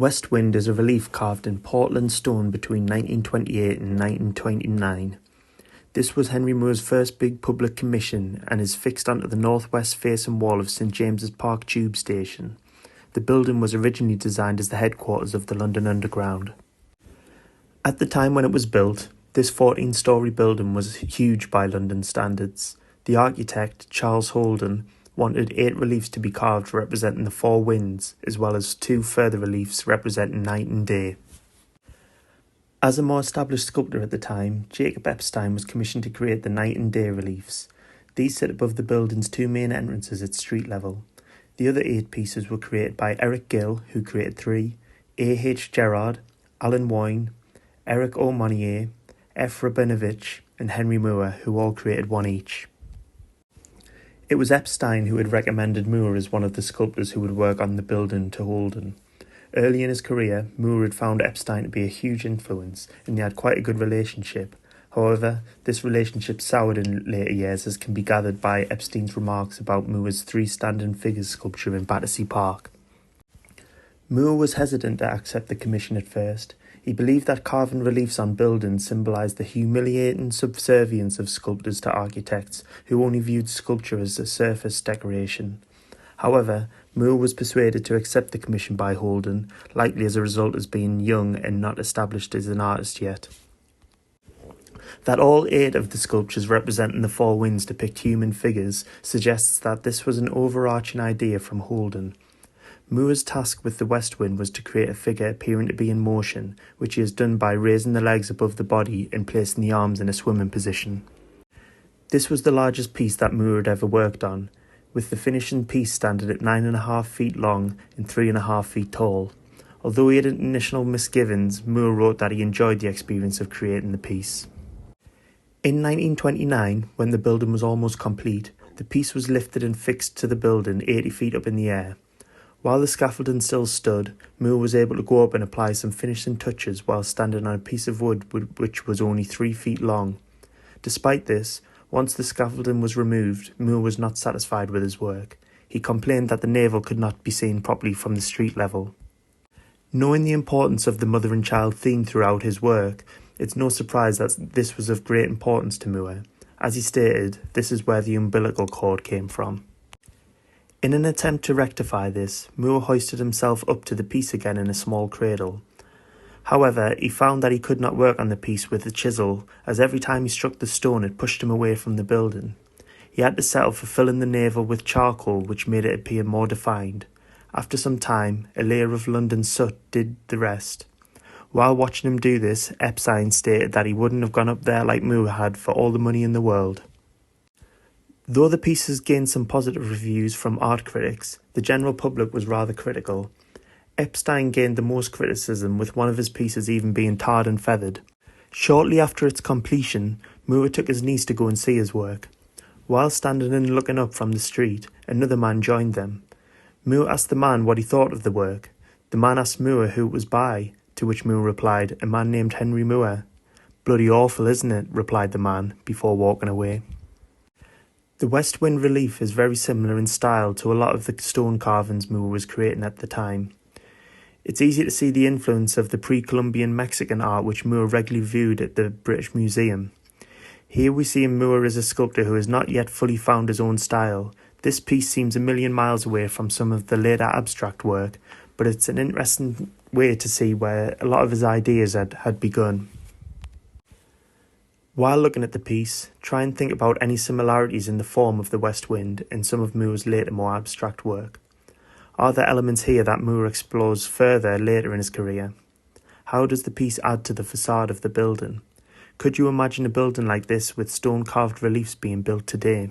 West Wind is a relief carved in Portland stone between 1928 and 1929. This was Henry Moor's first big public commission and is fixed onto the northwest facing wall of St James's Park tube station. The building was originally designed as the headquarters of the London Underground. At the time when it was built, this 14-storey building was huge by London standards. The architect, Charles Holden, wanted 8 reliefs to be carved representing the 4 winds, as well as 2 further reliefs representing night and day. As a more established sculptor at the time, Jacob Epstein was commissioned to create the night and day reliefs. These sit above the building's 2 main entrances at street level. The other 8 pieces were created by Eric Gill, who created 3, A.H. Gerard, Alan Wine, Eric O'Monier, F. Rabinovich, and Henry Moore, who all created 1 each. It was Epstein who had recommended Moore as one of the sculptors who would work on the building to Holden. Early in his career, Moore had found Epstein to be a huge influence, and they had quite a good relationship. However, this relationship soured in later years, as can be gathered by Epstein's remarks about Moore's 3 standing figures sculpture in Battersea Park. Moore was hesitant to accept the commission at first. He believed that carving reliefs on buildings symbolised the humiliating subservience of sculptors to architects who only viewed sculpture as a surface decoration. However, Moore was persuaded to accept the commission by Holden, likely as a result of being young and not established as an artist yet. That all 8 of the sculptures representing the 4 winds depict human figures suggests that this was an overarching idea from Holden. Moore's task with the West Wind was to create a figure appearing to be in motion, which he has done by raising the legs above the body and placing the arms in a swimming position. This was the largest piece that Moore had ever worked on, with the finishing piece standing at 9.5 feet long and 3.5 feet tall. Although he had initial misgivings, Moore wrote that he enjoyed the experience of creating the piece. In 1929, when the building was almost complete, the piece was lifted and fixed to the building 80 feet up in the air. While the scaffolding still stood, Moore was able to go up and apply some finishing touches while standing on a piece of wood which was only 3 feet long. Despite this, once the scaffolding was removed, Moore was not satisfied with his work. He complained that the navel could not be seen properly from the street level. Knowing the importance of the mother and child theme throughout his work, it's no surprise that this was of great importance to Moore. As he stated, this is where the umbilical cord came from. In an attempt to rectify this, Moore hoisted himself up to the piece again in a small cradle. However, he found that he could not work on the piece with a chisel, as every time he struck the stone it pushed him away from the building. He had to settle for filling the navel with charcoal, which made it appear more defined. After some time, a layer of London soot did the rest. While watching him do this, Epstein stated that he wouldn't have gone up there like Moore had for all the money in the world. Though the pieces gained some positive reviews from art critics, the general public was rather critical. Epstein gained the most criticism, with one of his pieces even being tarred and feathered. Shortly after its completion, Moore took his niece to go and see his work. While standing and looking up from the street, another man joined them. Moore asked the man what he thought of the work. The man asked Moore who it was by, to which Moore replied, "A man named Henry Moore." "Bloody awful, isn't it?" replied the man, before walking away. The West Wind relief is very similar in style to a lot of the stone carvings Moore was creating at the time. It's easy to see the influence of the pre-Columbian Mexican art which Moore regularly viewed at the British Museum. Here we see Moore as a sculptor who has not yet fully found his own style. This piece seems a million miles away from some of the later abstract work, but it's an interesting way to see where a lot of his ideas had begun. While looking at the piece, try and think about any similarities in the form of the West Wind and some of Moore's later more abstract work. Are there elements here that Moore explores further later in his career? How does the piece add to the facade of the building? Could you imagine a building like this with stone-carved reliefs being built today?